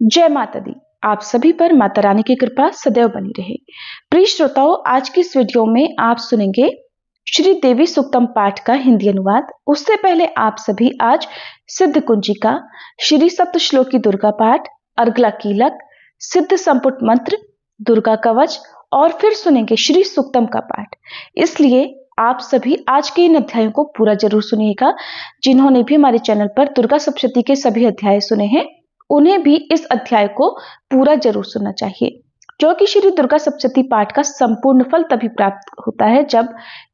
जय माता दी। आप सभी पर माता रानी की कृपा सदैव बनी रहे। प्रिय श्रोताओं, आज की इस वीडियो में आप सुनेंगे श्री देवी सूक्तम पाठ का हिंदी अनुवाद। उससे पहले आप सभी आज सिद्ध कुंजिका, श्री सप्तश्लोकी दुर्गा पाठ, अर्गला कीलक, सिद्ध संपुट मंत्र, दुर्गा कवच और फिर सुनेंगे श्री सूक्तम का पाठ। इसलिए आप सभी आज के इन अध्यायों को पूरा जरूर सुनिएगा। जिन्होंने भी हमारे चैनल पर दुर्गा सप्तशती के सभी अध्याय सुने हैं, उन्हें भी इस अध्याय को पूरा जरूर सुनना चाहिए, क्योंकि श्री दुर्गा सप्तशती पाठ का संपूर्ण फल तभी प्राप्त होता है जब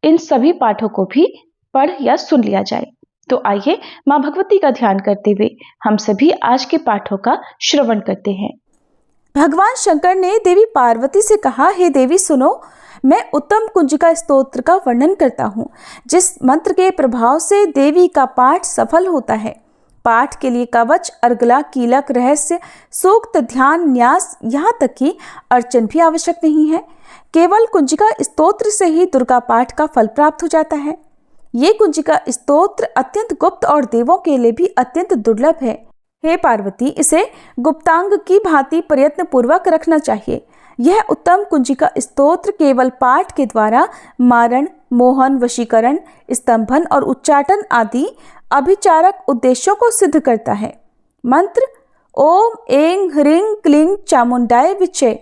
इन सभी पाठों को भी पढ़ या सुन लिया जाए। तो आइए मां भगवती का ध्यान करते हुए हम सभी आज के पाठों का श्रवण करते हैं। भगवान शंकर ने देवी पार्वती से कहा, हे देवी सुनो, मैं उत्तम कुंजिका स्तोत्र का वर्णन करता हूँ, जिस मंत्र के प्रभाव से देवी का पाठ सफल होता है। पाठ के लिए कवच, अर्गला, कीलक, रहस्य, सूक्त, ध्यान, न्यास, यहाँ तक कि अर्चन भी आवश्यक नहीं है। केवल कुंजिका स्तोत्र से ही दुर्गा पाठ का फल प्राप्त हो जाता है। ये कुंजिका स्तोत्र अत्यंत गुप्त और देवों के लिए भी अत्यंत दुर्लभ है। हे पार्वती, इसे गुप्तांग की भांति प्रयत्न पूर्वक रखना चाहिए। यह उत्तम कुंजिका स्तोत्र केवल पाठ के द्वारा मारण, मोहन, वशीकरण, स्तंभन और उच्चाटन आदि अभिचारक उद्देश्यों को सिद्ध करता है। मंत्र: ओम ऐं ह्रीं क्लीं चामुंडाय विचे।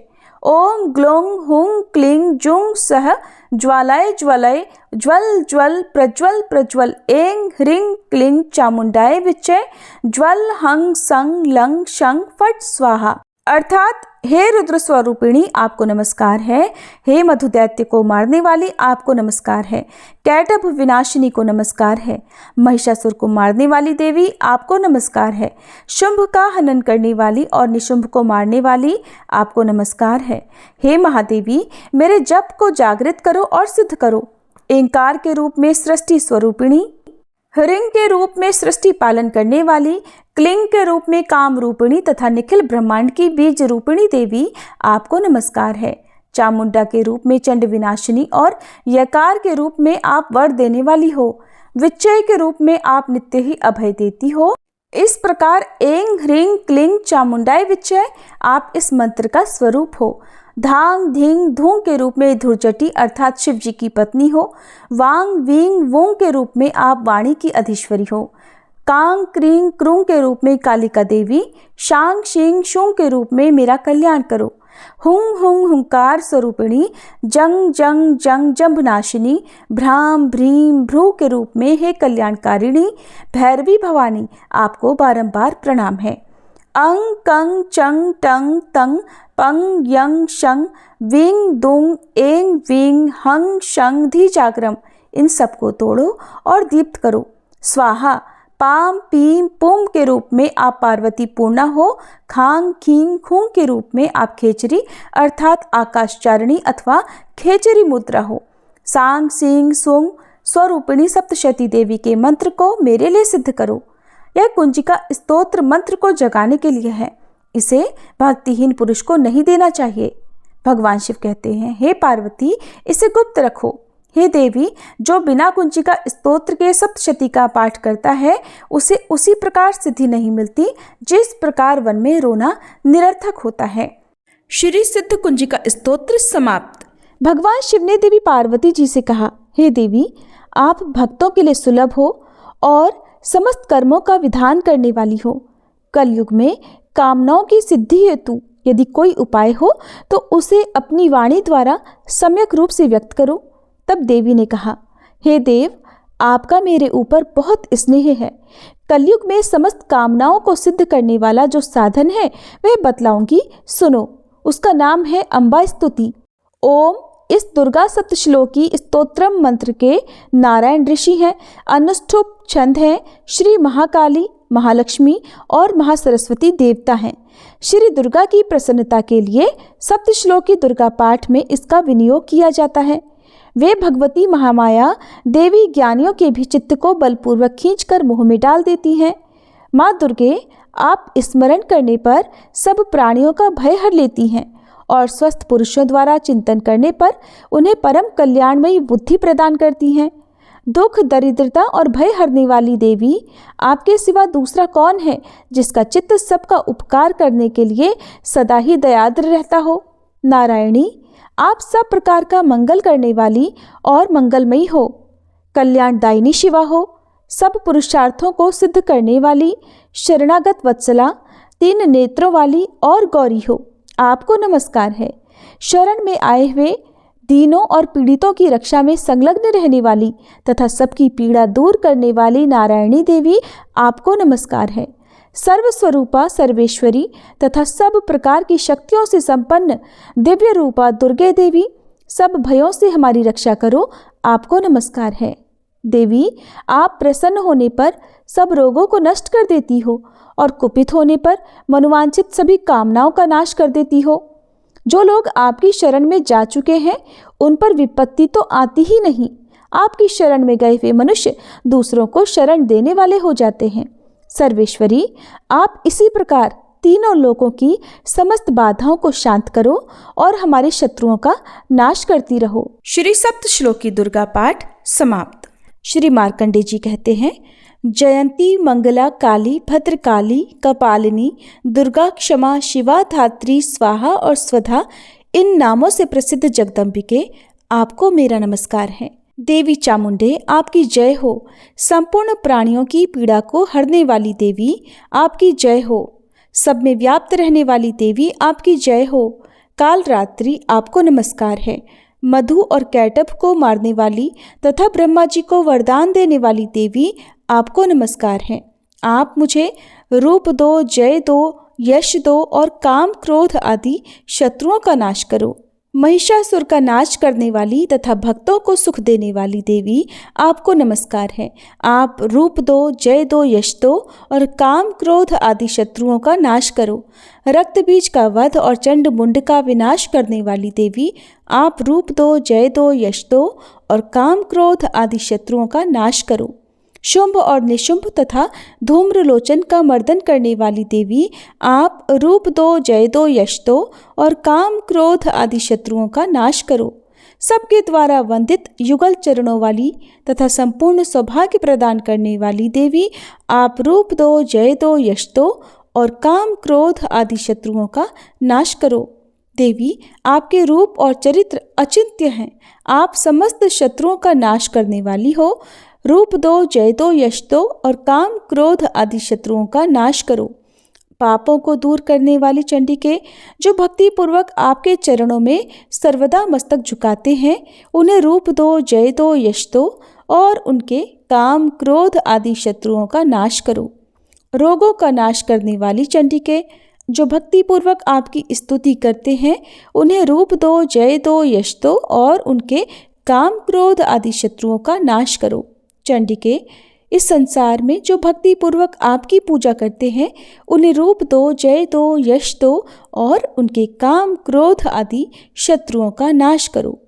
ओम ग्लौं हुं क्लीं जुं सः ज्वालाय ज्वलय ज्वल ज्वल प्रज्वल प्रज्वल। ऐं ह्रीं क्लीं चामुंडाय विचे। ज्वल हं सं लं शं फट स्वाहा। अर्थात, हे रुद्र स्वरूपिणी, आपको नमस्कार है। हे मधुदैत्य को मारने वाली, आपको नमस्कार है। कैटभ विनाशिनी को नमस्कार है। महिषासुर को मारने वाली देवी, आपको नमस्कार है। शुंभ का हनन करने वाली और निशुंभ को मारने वाली, आपको नमस्कार है। हे महादेवी, मेरे जप को जागृत करो और सिद्ध करो। एंकार के रूप में सृष्टि स्वरूपिणी, ह्रीं के रूप में सृष्टि पालन करने वाली, क्लीं के रूप में काम रूपिणी तथा निखिल ब्रह्मांड की बीज रूपिणी देवी, आपको नमस्कार है। चामुंडा के रूप में चंड विनाशिनी और यकार के रूप में आप वर देने वाली हो। विच्चय के रूप में आप नित्य ही अभय देती हो। इस प्रकार ऐं ह्रीं क्लीं चामुंडाय विच्चय आप इस मंत्र का स्वरूप हो। धांग धींग धूं के रूप में धुर्जटी अर्थात शिव जी की पत्नी हो। वांग वींग वों के रूप में आप वाणी की अधीश्वरी हो। कांग क्रीं क्रूं के रूप में कालिका देवी। शांग शींग शूं के रूप में मेरा कल्याण करो। हुं हुं हुंकार स्वरूपिणी। जंग जंग जंग जंभनाशिनी। भ्राम भ्रीम भ्रू के रूप में हे कल्याणकारिणी भैरवी भवानी, आपको बारंबार प्रणाम है। अंग कंग चंग टंग तंग पंग यंग शंग विंग दुंग ऐं विंग हंग शंग धी जागरम, इन सबको तोड़ो और दीप्त करो। स्वाहा। पाम पीम पुम के रूप में आप पार्वती पूर्णा हो। खांग खींग खूं के रूप में आप खेचरी अर्थात आकाशचारिणी अथवा खेचरी मुद्रा हो। सांग सींग सुंग स्वरूपिणी सप्तशती देवी के मंत्र को मेरे लिए सिद्ध करो। यह कुंजिका स्तोत्र मंत्र को जगाने के लिए है। इसे भक्तिहीन पुरुष को नहीं देना चाहिए। भगवान शिव कहते हैं, हे पार्वती, इसे गुप्त रखो। हे देवी, जो बिना कुंजिका स्तोत्र के सप्तशती का पाठ करता है, उसे उसी प्रकार सिद्धि नहीं मिलती जिस प्रकार वन में रोना निरर्थक होता है। श्री सिद्ध कुंजिका स्तोत्र समाप्त। भगवान शिव ने देवी पार्वती जी से कहा, हे देवी, आप भक्तों के लिए सुलभ हो और समस्त कर्मों का विधान करने वाली हो। कलयुग में कामनाओं की सिद्धि हेतु यदि कोई उपाय हो तो उसे अपनी वाणी द्वारा सम्यक रूप से व्यक्त करो। तब देवी ने कहा, हे देव, आपका मेरे ऊपर बहुत स्नेह है। कलयुग में समस्त कामनाओं को सिद्ध करने वाला जो साधन है वह बतलाऊंगी, सुनो। उसका नाम है अम्बा स्तुति। ओम इस दुर्गा सप्तश्लोकी स्तोत्रम मंत्र के नारायण ऋषि हैं। अनुष्ठुप छंद हैं। श्री महाकाली, महालक्ष्मी और महासरस्वती देवता हैं। श्री दुर्गा की प्रसन्नता के लिए सप्तश्लोकी दुर्गा पाठ में इसका विनियोग किया जाता है। वे भगवती महामाया देवी ज्ञानियों के भी चित्त को बलपूर्वक खींचकर मुँह में डाल देती हैं। माँ दुर्गे, आप स्मरण करने पर सब प्राणियों का भय हर लेती हैं और स्वस्थ पुरुषों द्वारा चिंतन करने पर उन्हें परम कल्याणमयी बुद्धि प्रदान करती हैं। दुख, दरिद्रता और भय हरने वाली देवी, आपके सिवा दूसरा कौन है जिसका चित्त सबका उपकार करने के लिए सदा ही दयाद्र रहता हो। नारायणी, आप सब प्रकार का मंगल करने वाली और मंगलमयी हो। कल्याणदायिनी शिवा हो, सब पुरुषार्थों को सिद्ध करने वाली, शरणागत वत्सला, 3 नेत्रों वाली और गौरी हो, आपको नमस्कार है। शरण में आए हुए दीनों और पीड़ितों की रक्षा में संलग्न रहने वाली तथा सबकी पीड़ा दूर करने वाली नारायणी देवी, आपको नमस्कार है। सर्वस्वरूपा सर्वेश्वरी तथा सब प्रकार की शक्तियों से संपन्न दिव्य रूपा दुर्गे देवी, सब भयों से हमारी रक्षा करो, आपको नमस्कार है। देवी, आप प्रसन्न होने पर सब रोगों को नष्ट कर देती हो और कुपित होने पर मनोवांछित सभी कामनाओं का नाश कर देती हो। जो लोग आपकी शरण में जा चुके हैं उन पर विपत्ति तो आती ही नहीं। आपकी शरण में गए हुए मनुष्य दूसरों को शरण देने वाले हो जाते हैं। सर्वेश्वरी, आप इसी प्रकार तीनों लोकों की समस्त बाधाओं को शांत करो और हमारे शत्रुओं का नाश करती रहो। श्री सप्त श्लोकी दुर्गा पाठ समाप्त। श्री मार्कंडे जी कहते हैं, जयंती मंगला काली भद्रकाली कपालिनी दुर्गा क्षमा शिवा धात्री स्वाहा और स्वधा, इन नामों से प्रसिद्ध जगदम्बिके, आपको मेरा नमस्कार है। देवी चामुंडे, आपकी जय हो। संपूर्ण प्राणियों की पीड़ा को हरने वाली देवी, आपकी जय हो। सब में व्याप्त रहने वाली देवी, आपकी जय हो। काल रात्रि, आपको नमस्कार है। मधु और कैटभ को मारने वाली तथा ब्रह्मा जी को वरदान देने वाली देवी, आपको नमस्कार है। आप मुझे रूप दो, जय दो, यश दो और काम क्रोध आदि शत्रुओं का नाश करो। महिषासुर का नाश करने वाली तथा भक्तों को सुख देने वाली देवी, आपको नमस्कार है। आप रूप दो, जय दो, यश दो और काम क्रोध आदि शत्रुओं का नाश करो। रक्त बीज का वध और चंड मुंड का विनाश करने वाली देवी, आप रूप दो, जय दो, यश दो और काम क्रोध आदि शत्रुओं का नाश करो। शुंभ और निशुंभ तथा धूम्रलोचन का मर्दन करने वाली देवी, आप रूप दो, जय दो, यश दो और काम क्रोध आदि शत्रुओं का नाश करो। सबके द्वारा वंदित युगल चरणों वाली तथा संपूर्ण सौभाग्य प्रदान करने वाली देवी, आप रूप दो, जय दो, यश दो और काम क्रोध आदि शत्रुओं का नाश करो। देवी, आपके रूप और चरित्र अचिंत्य हैं। आप समस्त शत्रुओं का नाश करने वाली हो। रूप दो, जय दो, यश दो और काम क्रोध आदि शत्रुओं का नाश करो। पापों को दूर करने वाली चंडिके, जो भक्ति पूर्वक आपके चरणों में सर्वदा मस्तक झुकाते हैं, उन्हें रूप दो, जय दो, यश दो और उनके काम क्रोध आदि शत्रुओं का नाश करो। रोगों का नाश करने वाली चंडिके, जो भक्ति पूर्वक आपकी स्तुति करते हैं, उन्हें रूप दो, जय दो, यश दो और उनके काम क्रोध आदि शत्रुओं का नाश करो। चंडिके, इस संसार में जो भक्ति पूर्वक आपकी पूजा करते हैं, उन्हें रूप दो, जय दो, यश दो और उनके काम क्रोध आदि शत्रुओं का नाश करो।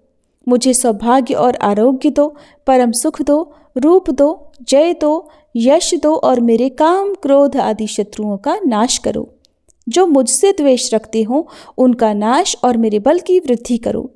मुझे सौभाग्य और आरोग्य दो, परम सुख दो, रूप दो, जय दो, यश दो और मेरे काम क्रोध आदि शत्रुओं का नाश करो। जो मुझसे द्वेष रखते हो उनका नाश और मेरे बल की वृद्धि करो।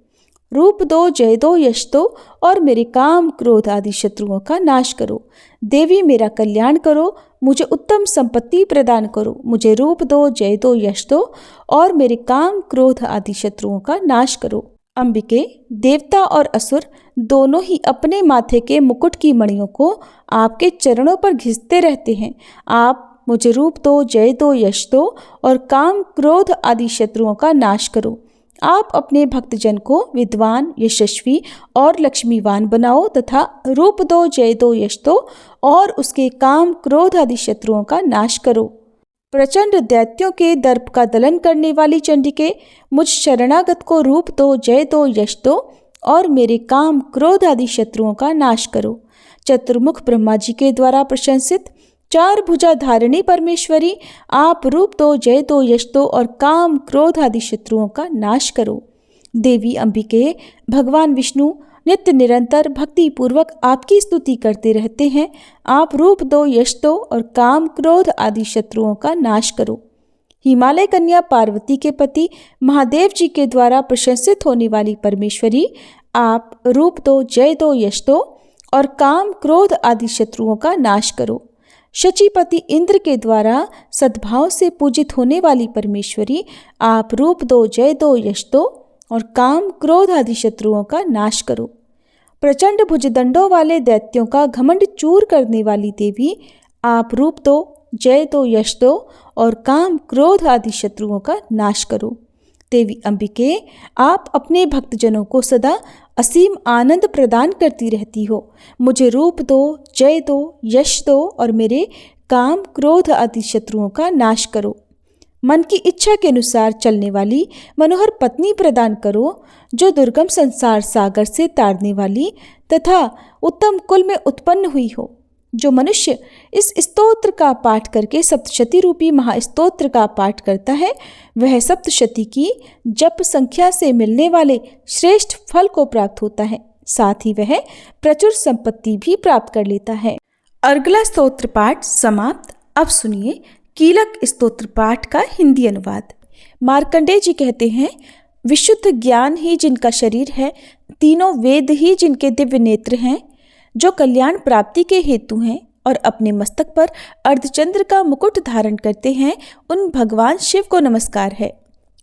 रूप दो, जय दो, यश दो और मेरे काम क्रोध आदि शत्रुओं का नाश करो। देवी, मेरा कल्याण करो, मुझे उत्तम संपत्ति प्रदान करो। मुझे रूप दो, जय दो, यश दो और मेरे काम क्रोध आदि शत्रुओं का नाश करो। अंबिके, देवता और असुर दोनों ही अपने माथे के मुकुट की मणियों को आपके चरणों पर घिसते रहते हैं। आप मुझे रूप दो, जय दो, यश दो और काम क्रोध आदि शत्रुओं का नाश करो। आप अपने भक्तजन को विद्वान, यशस्वी और लक्ष्मीवान बनाओ तथा रूप दो, जय दो, यश दो और उसके काम क्रोध आदि शत्रुओं का नाश करो। प्रचंड दैत्यों के दर्प का दलन करने वाली चंडिके, मुझ शरणागत को रूप दो, जय दो, यश दो और मेरे काम क्रोध आदि शत्रुओं का नाश करो। चतुर्मुख ब्रह्मा जी के द्वारा प्रशंसित 4 भुजा धारिणी परमेश्वरी, आप रूप दो, जय दो, यश दो और काम क्रोध आदि शत्रुओं का नाश करो। देवी अंबिके, भगवान विष्णु नित्य निरंतर भक्ति पूर्वक आपकी स्तुति करते रहते हैं। आप रूप दो, यश दो और काम क्रोध आदि शत्रुओं का नाश करो। हिमालय कन्या पार्वती के पति महादेव जी के द्वारा प्रशंसित होने वाली परमेश्वरी, आप रूप दो, जय दो, यश दो और काम क्रोध आदि शत्रुओं का नाश करो। शचीपति इंद्र के द्वारा सद्भाव से पूजित होने वाली परमेश्वरी, आप रूप दो, जय दो, यश दो और काम क्रोध आदि शत्रुओं का नाश करो। प्रचंड भुजदंडों वाले दैत्यों का घमंड चूर करने वाली देवी, आप रूप दो, जय दो, यश दो और काम क्रोध आदि शत्रुओं का नाश करो। देवी अंबिके, आप अपने भक्तजनों को सदा असीम आनंद प्रदान करती रहती हो। मुझे रूप दो, जय दो, यश दो और मेरे काम क्रोध आदि शत्रुओं का नाश करो। मन की इच्छा के अनुसार चलने वाली मनोहर पत्नी प्रदान करो, जो दुर्गम संसार सागर से तारने वाली तथा उत्तम कुल में उत्पन्न हुई हो। जो मनुष्य इस स्तोत्र का पाठ करके सप्तशती रूपी महास्तोत्र का पाठ करता है, वह सप्तशती की जप संख्या से मिलने वाले श्रेष्ठ फल को प्राप्त होता है। साथ ही वह प्रचुर संपत्ति भी प्राप्त कर लेता है। अगला स्तोत्र पाठ समाप्त। अब सुनिए कीलक स्तोत्र पाठ का हिंदी अनुवाद। मार्कंडेय जी कहते हैं, विशुद्ध ज्ञान ही जिनका शरीर है, तीनों वेद ही जिनके दिव्य नेत्र हैं, जो कल्याण प्राप्ति के हेतु हैं और अपने मस्तक पर अर्धचंद्र का मुकुट धारण करते हैं, उन भगवान शिव को नमस्कार है।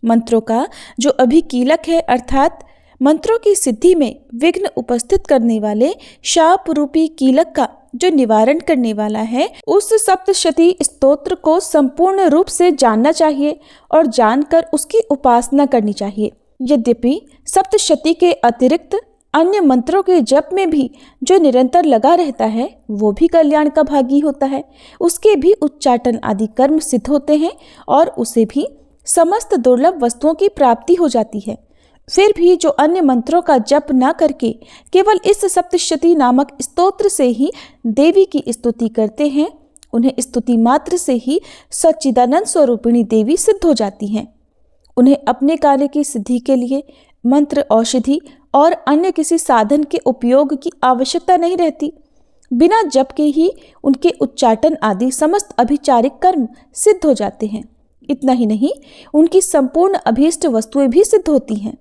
मंत्रों का जो अभी कीलक है, अर्थात मंत्रों की सिद्धि में विघ्न उपस्थित करने वाले शाप रूपी कीलक का जो निवारण करने वाला है, उस सप्तशती स्तोत्र को संपूर्ण रूप से जानना चाहिए और जानकर उसकी उपासना करनी चाहिए। यद्यपि सप्तशती के अतिरिक्त अन्य मंत्रों के जप में भी जो निरंतर लगा रहता है, वो भी कल्याण का भागी होता है। उसके भी उच्चाटन आदि कर्म सिद्ध होते हैं और उसे भी समस्त दुर्लभ वस्तुओं की प्राप्ति हो जाती है। फिर भी जो अन्य मंत्रों का जप न करके केवल इस सप्तशती नामक स्तोत्र से ही देवी की स्तुति करते हैं, उन्हें स्तुति मात्र से ही सच्चिदानंद स्वरूपिणी देवी सिद्ध हो जाती हैं। उन्हें अपने कार्य की सिद्धि के लिए मंत्र, औषधि और अन्य किसी साधन के उपयोग की आवश्यकता नहीं रहती। बिना जप के ही उनके उच्चाटन आदि समस्त अभिचारिक कर्म सिद्ध हो जाते हैं। इतना ही नहीं, उनकी संपूर्ण अभीष्ट वस्तुएं भी सिद्ध होती हैं।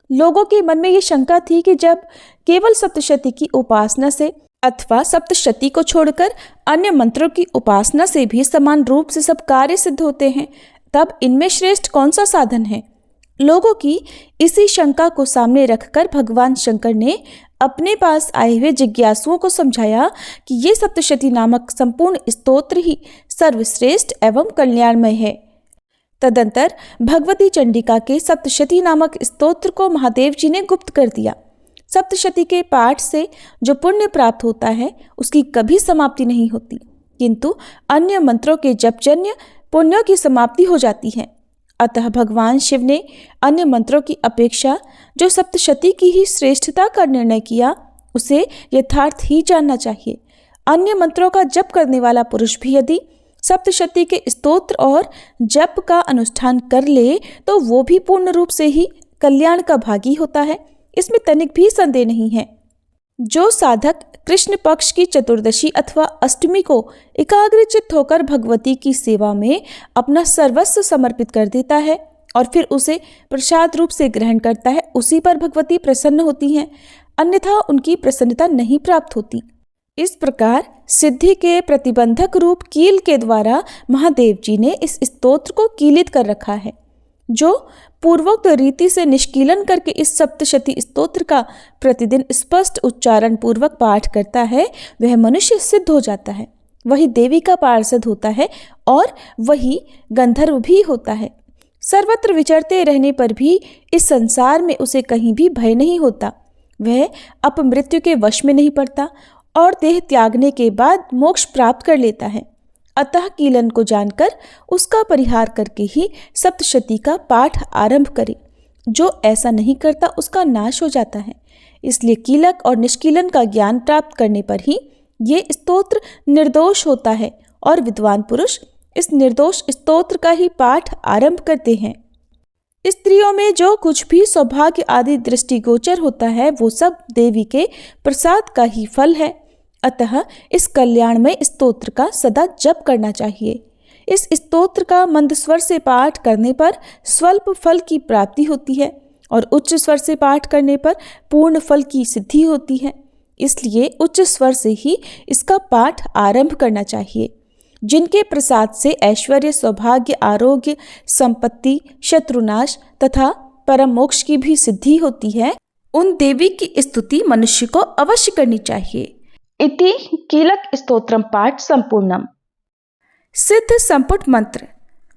लोगों के मन में ये शंका थी कि जब केवल सप्तशती की उपासना से अथवा सप्तशती को छोड़कर अन्य मंत्रों की उपासना से भी समान रूप से सब कार्य सिद्ध होते हैं, तब इनमें श्रेष्ठ कौन सा साधन है। लोगों की इसी शंका को सामने रखकर भगवान शंकर ने अपने पास आए हुए जिज्ञासुओं को समझाया कि ये सप्तशती नामक संपूर्ण स्तोत्र ही सर्वश्रेष्ठ एवं कल्याणमय है। तदंतर भगवती चंडिका के सप्तशती नामक स्तोत्र को महादेव जी ने गुप्त कर दिया। सप्तशती के पाठ से जो पुण्य प्राप्त होता है, उसकी कभी समाप्ति नहीं होती, किंतु अन्य मंत्रों के जपजन्य पुण्यों की समाप्ति हो जाती है। अतः भगवान शिव ने अन्य मंत्रों की अपेक्षा जो सप्तशती की ही श्रेष्ठता का निर्णय किया, उसे यथार्थ ही जानना चाहिए। अन्य मंत्रों का जप करने वाला पुरुष भी यदि सप्तशती के स्तोत्र और जप का अनुष्ठान कर ले, तो वो भी पूर्ण रूप से ही कल्याण का भागी होता है। इसमें तनिक भी संदेह नहीं है। जो साधक कृष्ण पक्ष की चतुर्दशी अथवा अष्टमी को एकाग्रचित्त होकर भगवती की सेवा में अपना सर्वस्व समर्पित कर देता है और फिर उसे प्रसाद रूप से ग्रहण करता है, उसी पर भगवती प्रसन्न होती हैं, अन्यथा उनकी प्रसन्नता नहीं प्राप्त होती। इस प्रकार सिद्धि के प्रतिबंधक रूप कील के द्वारा महादेव जी ने इस स्तोत्र को कीलित कर रखा है। जो पूर्वोक्त रीति से निष्कीलन करके इस सप्तशती स्तोत्र का प्रतिदिन स्पष्ट उच्चारण पूर्वक पाठ करता है, वह मनुष्य सिद्ध हो जाता है, वही देवी का पार्षद होता है और वही गंधर्व भी होता है। सर्वत्र विचरते रहने पर भी इस संसार में उसे कहीं भी भय नहीं होता। वह अपमृत्यु के वश में नहीं पड़ता और देह त्यागने के बाद मोक्ष प्राप्त कर लेता है। अतः कीलन को जानकर उसका परिहार करके ही सप्तशती का पाठ आरंभ करे। जो ऐसा नहीं करता उसका नाश हो जाता है। इसलिए कीलक और निष्कीलन का ज्ञान प्राप्त करने पर ही ये स्तोत्र निर्दोष होता है और विद्वान पुरुष इस निर्दोष स्तोत्र का ही पाठ आरंभ करते हैं। स्त्रियों में जो कुछ भी सौभाग्य आदि दृष्टिगोचर होता है, वो सब देवी के प्रसाद का ही फल है। अतः इस कल्याणमय स्तोत्र का सदा जप करना चाहिए। इस स्तोत्र का मंद स्वर से पाठ करने पर स्वल्प फल की प्राप्ति होती है और उच्च स्वर से पाठ करने पर पूर्ण फल की सिद्धि होती है। इसलिए उच्च स्वर से ही इसका पाठ आरंभ करना चाहिए। जिनके प्रसाद से ऐश्वर्य, सौभाग्य, आरोग्य, संपत्ति, शत्रुनाश तथा परम मोक्ष की भी सिद्धि होती है, उन देवी की स्तुति मनुष्य को अवश्य करनी चाहिए। इति कीलक स्तोत्रम पाठ संपूर्णम। सिद्ध संपुट मंत्र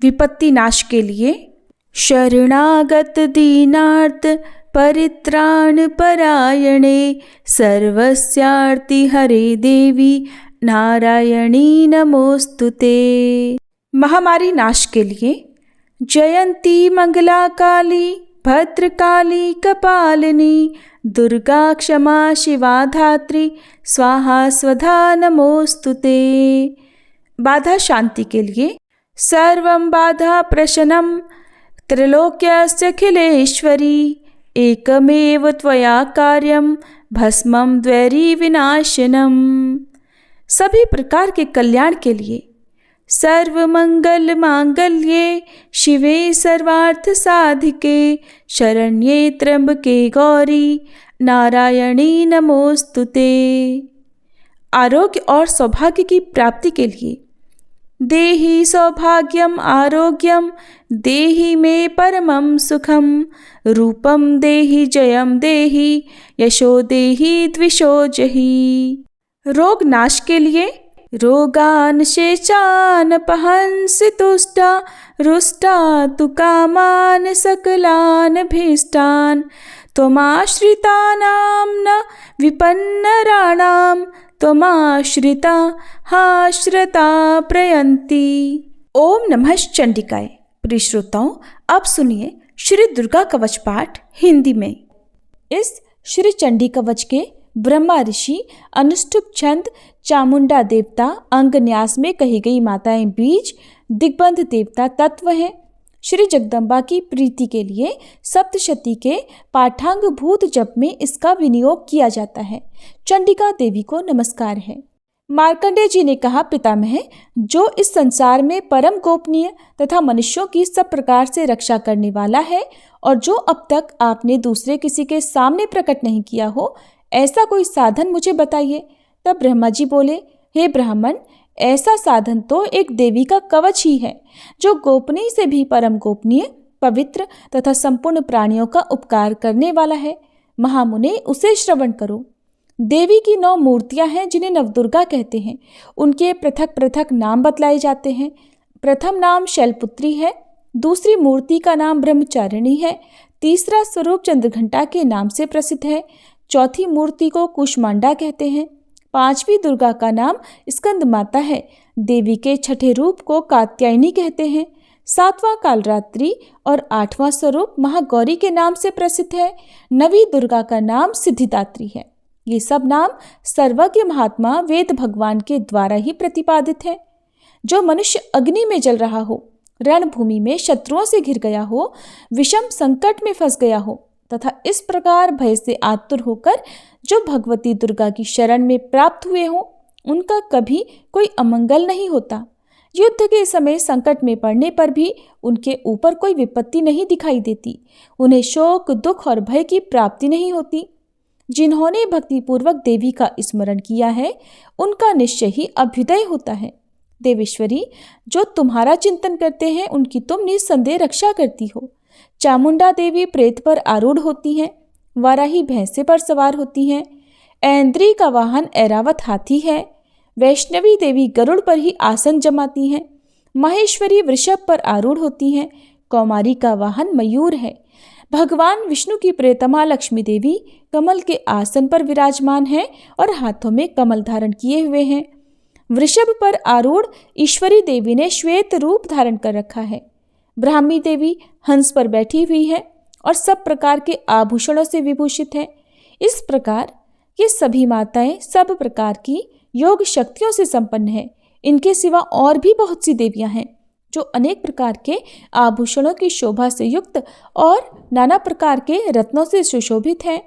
विपत्ति नाश के लिए। शरणागत दीनार्थ परित्राण परायणे सर्वस्यार्ति हरे देवी नारायणी नमोस्तुते। महामारी नाश के लिए। जयंती मंगला काली भद्रकाली कपालिनी दुर्गा क्षमा शिवा धात्री स्वाहा स्वधा नमोस्तुते। बाधा शांति के लिए। सर्वं बाधा प्रशनं त्रैलोक्यस्याखिलेश्वरी एकमेव त्वया कार्यं भस्मं द्वैरी विनाशनम। सभी प्रकार के कल्याण के लिए। सर्वमंगल मांगल्ये शिवे सर्वार्थ साधिके शरण्ये त्र्यंबके गौरी नारायणी नमोस्तुते। आरोग्य और सौभाग्य की प्राप्ति के लिए। देहि सौभाग्यम आरोग्यम देहि मे परमं सुखम रूपम देहि जयम देहि यशो देहि द्विषो जहि। रोग नाश के लिए। रोगान शेषान पहंसि तुष्टा रुष्टा तु कामान सकलान भीष्टान त्वमाश्रितानां न विपन्नराणां त्वमाश्रिता हाश्रता प्रयन्ति। ओम नमः चंडिकाय। प्रिय श्रोताओं, अब सुनिए श्री दुर्गा कवच पाठ हिंदी में। इस श्री चंडी कवच के ब्रह्मा ऋषि, अनुष्टुप छंद, चामुंडा देवता, अंग न्यास में कही गई माताएं बीज, दिग्बंध देवता तत्व हैं। श्री जगदम्बा की प्रीति के लिए सप्तशती के पाठांग भूत जप में इसका विनियोग किया जाता है। चंडिका देवी को नमस्कार है। मार्कंडेय जी ने कहा, पितामह, जो इस संसार में परम गोपनीय तथा मनुष्यों की सब प्रकार से रक्षा करने वाला है और जो अब तक आपने दूसरे किसी के सामने प्रकट नहीं किया हो, ऐसा कोई साधन मुझे बताइए। तब ब्रह्मा जी बोले, हे ब्राह्मण, ऐसा साधन तो एक देवी का कवच ही है, जो गोपनीय से भी परम गोपनीय, पवित्र तथा संपूर्ण प्राणियों का उपकार करने वाला है। महामुने, उसे श्रवण करो। देवी की 9 मूर्तियां हैं जिन्हें नवदुर्गा कहते हैं। उनके पृथक पृथक नाम बतलाए जाते हैं। प्रथम नाम शैलपुत्री है, दूसरी मूर्ति का नाम ब्रह्मचारिणी है, तीसरा स्वरूप चंद्रघंटा के नाम से प्रसिद्ध है, चौथी मूर्ति को कुष्मांडा कहते हैं, पांचवी दुर्गा का नाम स्कंद माता है, देवी के छठे रूप को कात्यायनी कहते हैं, सातवां कालरात्रि और आठवां स्वरूप महागौरी के नाम से प्रसिद्ध है, नवी दुर्गा का नाम सिद्धिदात्री है। ये सब नाम सर्वज्ञ महात्मा वेद भगवान के द्वारा ही प्रतिपादित है। जो मनुष्य अग्नि में जल रहा हो, रणभूमि में शत्रुओं से घिर गया हो, विषम संकट में फंस गया हो तथा इस प्रकार भय से आतुर होकर जो भगवती दुर्गा की शरण में प्राप्त हुए हों, उनका कभी कोई अमंगल नहीं होता। युद्ध के समय संकट में पड़ने पर भी उनके ऊपर कोई विपत्ति नहीं दिखाई देती। उन्हें शोक, दुख और भय की प्राप्ति नहीं होती। जिन्होंने भक्तिपूर्वक देवी का स्मरण किया है, उनका निश्चय ही अभ्युदय होता है। देवेश्वरी, जो तुम्हारा चिंतन करते हैं, उनकी तुम निस्संदेह रक्षा करती हो। चामुंडा देवी प्रेत पर आरूढ़ होती हैं, वाराही भैंसे पर सवार होती हैं, ऐन्द्री का वाहन ऐरावत हाथी है, वैष्णवी देवी गरुड़ पर ही आसन जमाती हैं, महेश्वरी वृषभ पर आरूढ़ होती हैं, कौमारी का वाहन मयूर है। भगवान विष्णु की प्रियतमा लक्ष्मी देवी कमल के आसन पर विराजमान है और हाथों में कमल धारण किए हुए हैं। वृषभ पर आरूढ़ ईश्वरी देवी ने श्वेत रूप धारण कर रखा है। ब्राह्मी देवी हंस पर बैठी हुई है और सब प्रकार के आभूषणों से विभूषित है। इस प्रकार ये सभी माताएं सब प्रकार की योग शक्तियों से संपन्न है। इनके सिवा और भी बहुत सी देवियां हैं जो अनेक प्रकार के आभूषणों की शोभा से युक्त और नाना प्रकार के रत्नों से सुशोभित हैं।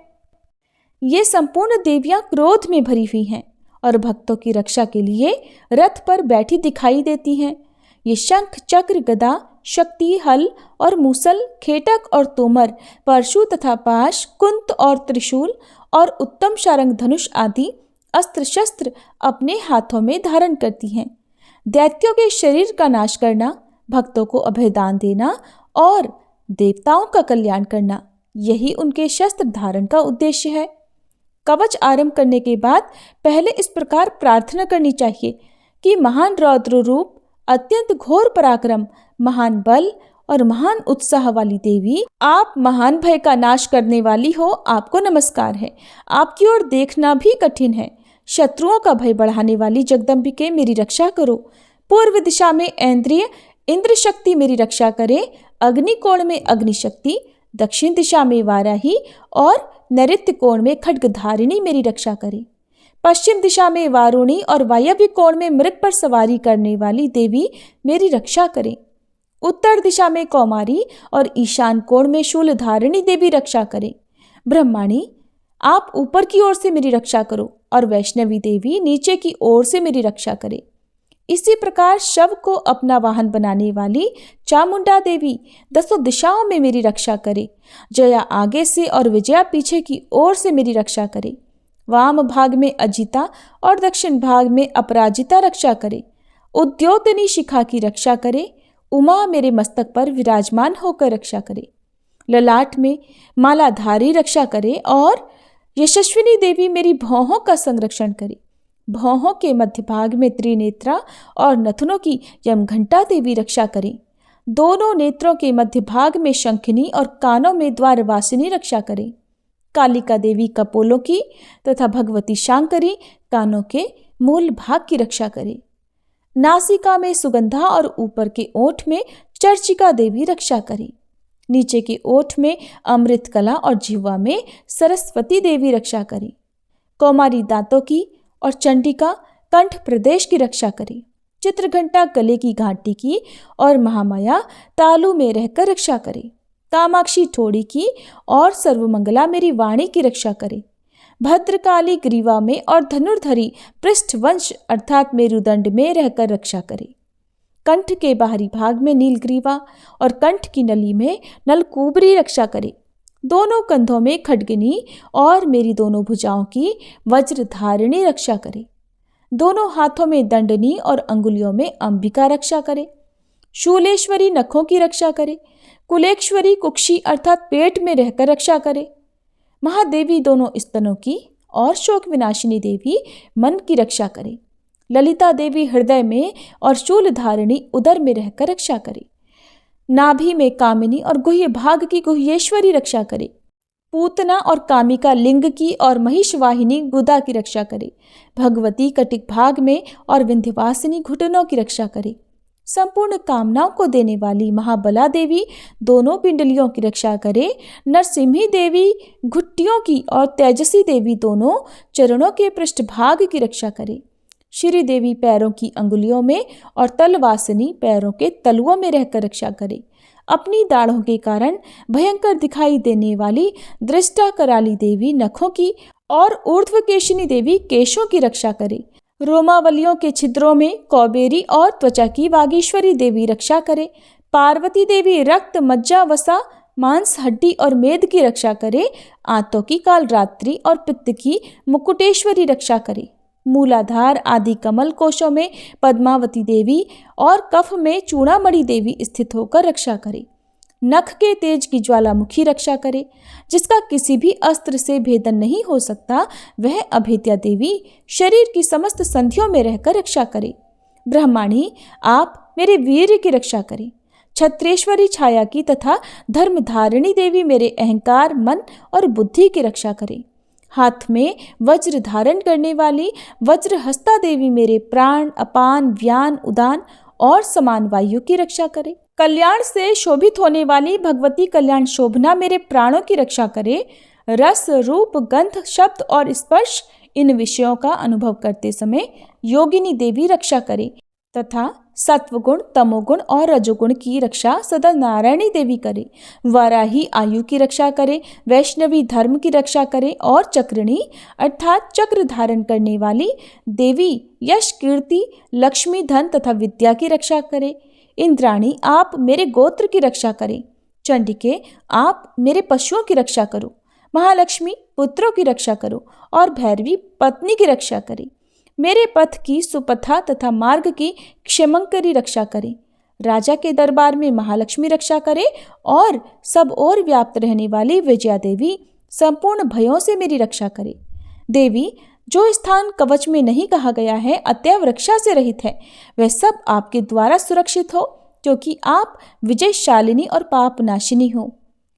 ये संपूर्ण देवियां क्रोध में भरी हुई हैं और भक्तों की रक्षा के लिए रथ पर बैठी दिखाई देती हैं। ये शंख, चक्र, गदा शक्ति, हल और मूसल, खेटक और तोमर, परशु तथा पाश, कुंत और त्रिशूल और उत्तम शारंग धनुष आदि अस्त्र शस्त्र अपने हाथों में धारण करती हैं। दैत्यों के शरीर का नाश करना, भक्तों को अभयदान देना और देवताओं का कल्याण करना, यही उनके शस्त्र धारण का उद्देश्य है। कवच आरंभ करने के बाद पहले इस प्रकार प्रार्थना करनी चाहिए कि महान रौद्र रूप, अत्यंत घोर पराक्रम, महान बल और महान उत्साह वाली देवी, आप महान भय का नाश करने वाली हो, आपको नमस्कार है। आपकी ओर देखना भी कठिन है। शत्रुओं का भय बढ़ाने वाली जगदम्बिके मेरी रक्षा करो। पूर्व दिशा में ऐन्द्रिय इंद्र शक्ति मेरी रक्षा करे। अग्निकोण में अग्निशक्ति, दक्षिण दिशा में वाराही और नैऋत्य कोण में खड्गधारिणी मेरी रक्षा करे। पश्चिम दिशा में वारुणी और वायव्य कोण में मृग पर सवारी करने वाली देवी मेरी रक्षा करें। उत्तर दिशा में कौमारी और ईशान कोण में शूलधारिणी देवी रक्षा करें। ब्रह्माणी, आप ऊपर की ओर से मेरी रक्षा करो और वैष्णवी देवी नीचे की ओर से मेरी रक्षा करे। इसी प्रकार शव को अपना वाहन बनाने वाली चामुंडा देवी दसों दिशाओं में मेरी रक्षा करे। जया आगे से और विजया पीछे की ओर से मेरी रक्षा करे। वाम भाग में अजिता और दक्षिण भाग में अपराजिता रक्षा करे। उद्योतनी शिखा की रक्षा करे। उमा मेरे मस्तक पर विराजमान होकर रक्षा करे। ललाट में मालाधारी रक्षा करे और यशस्विनी देवी मेरी भौहों का संरक्षण करे। भौहों के मध्य भाग में त्रिनेत्रा और नथुनों की यमघंटा देवी रक्षा करे। दोनों नेत्रों के मध्य भाग में शंखिनी और कानों में द्वारवासिनी रक्षा करे। कालिका देवी कपोलों की तथा भगवती शांकरी कानों के मूल भाग की रक्षा करे। नासिका में सुगंधा और ऊपर के ओठ में चर्चिका देवी रक्षा करे। नीचे के ओठ में अमृत कला और जिह्वा में सरस्वती देवी रक्षा करे। कौमारी दांतों की और चंडिका कंठ प्रदेश की रक्षा करे। चित्रघंटा गले की घाटी की और महामाया तालु में रहकर रक्षा करे। कामाक्षी ठोड़ी की और सर्वमंगला मेरी वाणी की रक्षा करे। भद्रकाली ग्रीवा में और धनुर्धरी पृष्ठवंश अर्थात मेरुदंड में रहकर रक्षा करे। कंठ के बाहरी भाग में नीलग्रीवा और कंठ की नली में नलकूबरी रक्षा करे। दोनों कंधों में खड्गिनी और मेरी दोनों भुजाओं की वज्रधारिणी रक्षा करे। दोनों हाथों में दंडनी और अंगुलियों में अंबिका रक्षा करे। शूलेश्वरी नखों की रक्षा करे। कुलेश्वरी कुक्षी अर्थात पेट में रहकर रक्षा करे। महादेवी दोनों स्तनों की और शोक विनाशिनी देवी मन की रक्षा करे। ललिता देवी हृदय में और शूलधारिणी उदर में रहकर रक्षा करे। नाभि में कामिनी और गुह्य भाग की गुह्येश्वरी रक्षा करे। पूतना और कामिका लिंग की और महिषवाहिनी गुदा की रक्षा करे। भगवती कटिक भाग में और विंध्यवासिनी घुटनों की रक्षा करे। संपूर्ण कामनाओं को देने वाली महाबला देवी दोनों पिंडलियों की रक्षा करे। नरसिम्ही देवी घुट्टियों की और तेजसी देवी दोनों चरणों के पृष्ठभाग की रक्षा करे। श्री देवी पैरों की अंगुलियों में और तलवासिनी पैरों के तलुओं में रहकर रक्षा करे। अपनी दाढ़ों के कारण भयंकर दिखाई देने वाली दृष्टा कराली देवी नखों की और ऊर्ध्वकेशिनी देवी केशों की रक्षा करे। रोमावलियों के छिद्रों में कौबेरी और त्वचा की वागीश्वरी देवी रक्षा करे। पार्वती देवी रक्त, मज्जा, वसा, मांस, हड्डी और मेद की रक्षा करे। आंतों की कालरात्रि और पित्त की मुकुटेश्वरी रक्षा करे। मूलाधार आदि कमल कोशों में पद्मावती देवी और कफ में चूड़ामणि देवी स्थित होकर रक्षा करे। नख के तेज की ज्वालामुखी रक्षा करे। जिसका किसी भी अस्त्र से भेदन नहीं हो सकता, वह अभेद्या देवी शरीर की समस्त संधियों में रहकर रक्षा करे। ब्रह्माणी, आप मेरे वीर्य की रक्षा करें। छत्रेश्वरी छाया की तथा धर्मधारिणी देवी मेरे अहंकार, मन और बुद्धि की रक्षा करें। हाथ में वज्र धारण करने वाली वज्रहस्ता देवी मेरे प्राण, अपान, व्यान, उदान और समान वायु की रक्षा करे। कल्याण से शोभित होने वाली भगवती कल्याण शोभना मेरे प्राणों की रक्षा करे। रस, रूप, गंध, शब्द और स्पर्श इन विषयों का अनुभव करते समय योगिनी देवी रक्षा करे तथा सत्वगुण, तमोगुण और रजोगुण की रक्षा सदा नारायणी देवी करे। वाराही आयु की रक्षा करे, वैष्णवी धर्म की रक्षा करे और चक्रिणी अर्थात चक्र धारण करने वाली देवी यश, कीर्ति, लक्ष्मी, धन तथा विद्या की रक्षा करे। इंद्राणी आप मेरे गोत्र की रक्षा करें। चंडिके आप मेरे पशुओं की रक्षा करो। महालक्ष्मी पुत्रों की रक्षा करो और भैरवी पत्नी की रक्षा करे। मेरे पथ की सुपथा तथा मार्ग की क्षेमंकरी रक्षा करे। राजा के दरबार में महालक्ष्मी रक्षा करे और सब ओर व्याप्त रहने वाली विजया देवी संपूर्ण भयों से मेरी रक्षा करे। देवी, जो स्थान कवच में नहीं कहा गया है अतएव रक्षा से रहित है, वह सब आपके द्वारा सुरक्षित हो, क्योंकि आप विजयशालिनी और पापनाशिनी हो।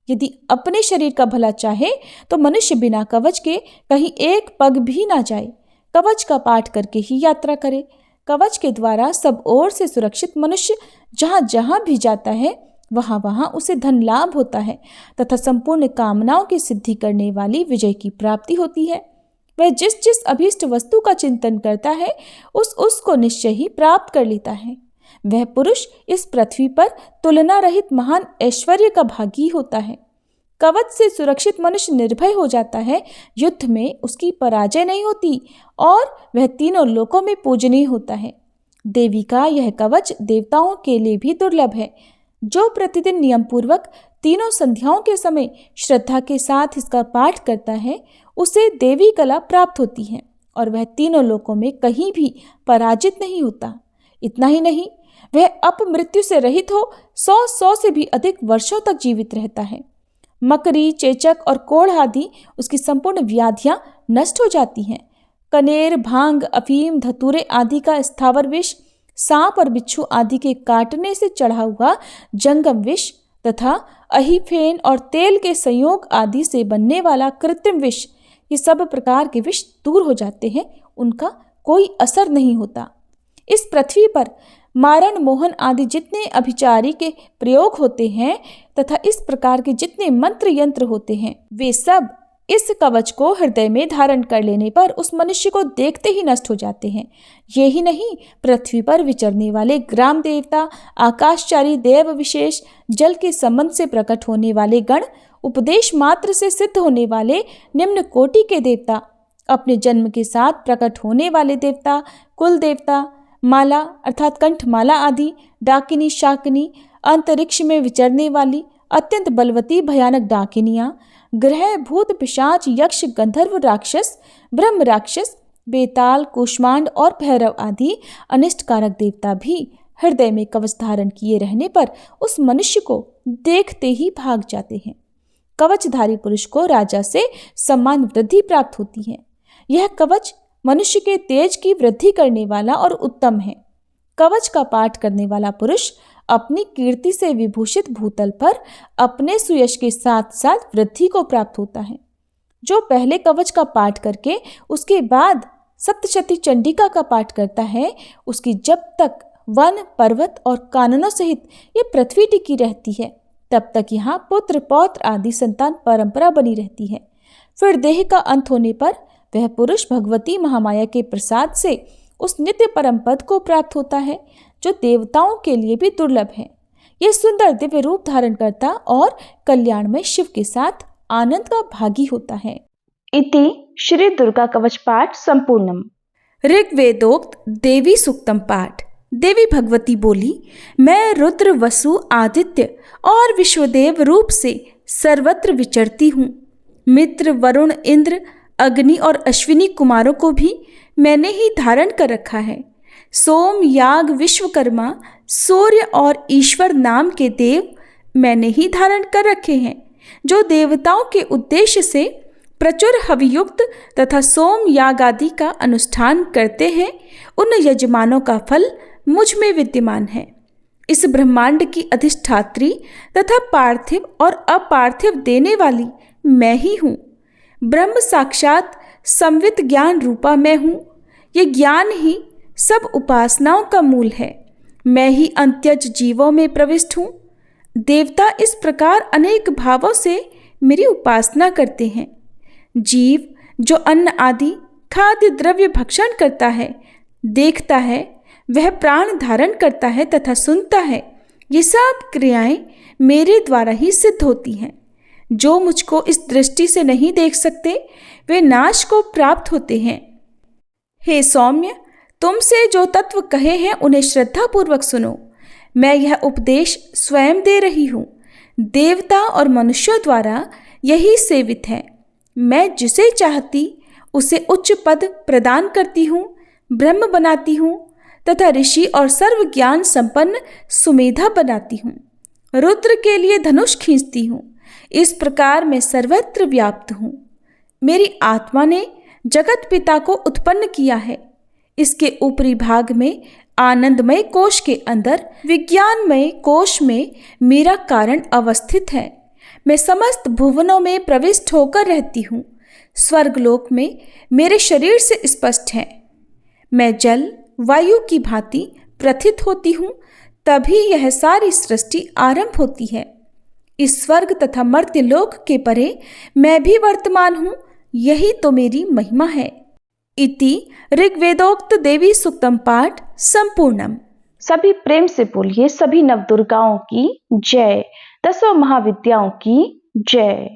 यदि अपने शरीर का भला चाहे तो मनुष्य बिना कवच के कहीं एक पग भी ना जाए, कवच का पाठ करके ही यात्रा करे। कवच के द्वारा सब ओर से सुरक्षित मनुष्य जहाँ जहाँ भी जाता है वहाँ वहाँ उसे धन लाभ होता है तथा संपूर्ण कामनाओं की सिद्धि करने वाली विजय की प्राप्ति होती है। वह जिस जिस अभीष्ट वस्तु का चिंतन करता है उसको निश्चय ही प्राप्त कर लेता है। वह पुरुष इस पृथ्वी पर तुलना रहित महान ऐश्वर्य का भागी होता है। कवच से सुरक्षित मनुष्य निर्भय हो जाता है, युद्ध में उसकी पराजय नहीं होती और वह तीनों लोकों में पूजनीय होता है। देवी का यह कवच देवताओं के लिए भी दुर्लभ है। जो प्रतिदिन नियम पूर्वक तीनों संध्याओं के समय श्रद्धा के साथ इसका पाठ करता है उसे देवी कला प्राप्त होती है और वह तीनों लोकों में कहीं भी पराजित नहीं होता। इतना ही नहीं, वह अपमृत्यु से रहित हो 100 से भी अधिक वर्षों तक जीवित रहता है। मकरी, चेचक और कोढ़ आदि उसकी संपूर्ण व्याधियां नष्ट हो जाती हैं। कनेर, भांग, अफीम, धतूरे आदि का स्थावर विष, सांप और बिच्छू आदि के काटने से चढ़ा हुआ जंगम विष तथा अहिफेन और तेल के संयोग आदि से बनने वाला कृत्रिम विष, ये सब प्रकार के विष दूर हो जाते हैं, उनका कोई असर नहीं होता। इस पृथ्वी पर मारण, मोहन आदि जितने अभिचारी के प्रयोग होते हैं तथा इस प्रकार के जितने मंत्र यंत्र होते हैं वे सब इस कवच को हृदय में धारण कर लेने पर उस मनुष्य को देखते ही नष्ट हो जाते हैं। ये ही नहीं, पृथ्वी पर विचरने वाले ग्राम देवता, आकाशचारी देव विशेष, जल के संबंध से प्रकट होने वाले गण, उपदेश मात्र से सिद्ध होने वाले निम्न कोटि के देवता, अपने जन्म के साथ प्रकट होने वाले देवता, कुल देवता, माला अर्थात कंठमाला आदि, डाकिनी, शाकिनी, अंतरिक्ष में विचरने वाली अत्यंत बलवती भयानक डाकिनियां, ग्रह, भूत, पिशाच, यक्ष, गंधर्व, राक्षस, ब्रह्म राक्षस, बेताल, कूष्मांड और भैरव आदि अनिष्टकारक देवता भी हृदय में कवच धारण किए रहने पर उस मनुष्य को देखते ही भाग जाते हैं। कवचधारी पुरुष को राजा से सम्मान वृद्धि प्राप्त होती है। यह कवच मनुष्य के तेज की वृद्धि करने वाला और उत्तम है। कवच का पाठ करने वाला पुरुष अपनी कीर्ति से विभूषित भूतल पर अपने सुयश के साथ साथ वृद्धि को प्राप्त होता है। जो पहले कवच का पाठ करके उसके बाद सप्तशती चंडिका का पाठ करता है, उसकी जब तक वन, पर्वत और काननों सहित ये पृथ्वी टिकी रहती है तब तक यहाँ पुत्र, पौत्र आदि संतान परंपरा बनी रहती है। फिर देह का अंत होने पर वह पुरुष भगवती महामाया के प्रसाद से उस नित्य परम पद को प्राप्त होता है जो देवताओं के लिए भी दुर्लभ है। यह सुंदर दिव्य रूप धारण करता और कल्याण में शिव के साथ आनंद का भागी होता है। इति श्री दुर्गा कवच पाठ संपूर्णम। ऋग्वेदोक्त देवी सूक्तम पाठ। देवी भगवती बोली, मैं रुद्र, वसु, आदित्य और विश्वदेव रूप से सर्वत्र विचरती हूँ। मित्र, वरुण, इंद्र, अग्नि और अश्विनी कुमारों को भी मैंने ही धारण कर रखा है। सोम, याग, विश्वकर्मा, सूर्य और ईश्वर नाम के देव मैंने ही धारण कर रखे हैं। जो देवताओं के उद्देश्य से प्रचुर हवियुक्त तथा सोम याग आदि का अनुष्ठान करते हैं, उन यजमानों का फल मुझ में विद्यमान है। इस ब्रह्मांड की अधिष्ठात्री तथा पार्थिव और अपार्थिव देने वाली मैं ही हूँ। ब्रह्म साक्षात संवित ज्ञान रूपा मैं हूँ। ये ज्ञान ही सब उपासनाओं का मूल है। मैं ही अंत्यज जीवों में प्रविष्ट हूँ। देवता इस प्रकार अनेक भावों से मेरी उपासना करते हैं। जीव जो अन्न आदि खाद्य द्रव्य भक्षण करता है, देखता है, वह प्राण धारण करता है तथा सुनता है, ये सब क्रियाएं मेरे द्वारा ही सिद्ध होती हैं। जो मुझको इस दृष्टि से नहीं देख सकते वे नाश को प्राप्त होते हैं। हे सौम्य, तुमसे जो तत्व कहे हैं उन्हें श्रद्धापूर्वक सुनो। मैं यह उपदेश स्वयं दे रही हूँ। देवता और मनुष्यों द्वारा यही सेवित है। मैं जिसे चाहती उसे उच्च पद प्रदान करती हूँ, ब्रह्म बनाती हूँ तथा ऋषि और सर्व ज्ञान संपन्न सुमेधा बनाती हूँ। रुद्र के लिए धनुष खींचती हूँ। इस प्रकार मैं सर्वत्र व्याप्त हूँ। मेरी आत्मा ने जगत पिता को उत्पन्न किया है। इसके ऊपरी भाग में आनंदमय कोश के अंदर विज्ञानमय कोश में मेरा कारण अवस्थित है। मैं समस्त भुवनों में प्रविष्ट होकर रहती हूँ। स्वर्गलोक में मेरे शरीर से स्पष्ट है। मैं जल वायु की भांति प्रथित होती हूँ, तभी यह सारी सृष्टि आरंभ होती है। इस स्वर्ग तथा मर्त्य लोक के परे मैं भी वर्तमान हूँ। यही तो मेरी महिमा है। इति ऋग्वेदोक्त देवी सूक्तम पाठ संपूर्णम। सभी प्रेम से बोलिए सभी नवदुर्गाओं की जय, 10 महाविद्याओं की जय।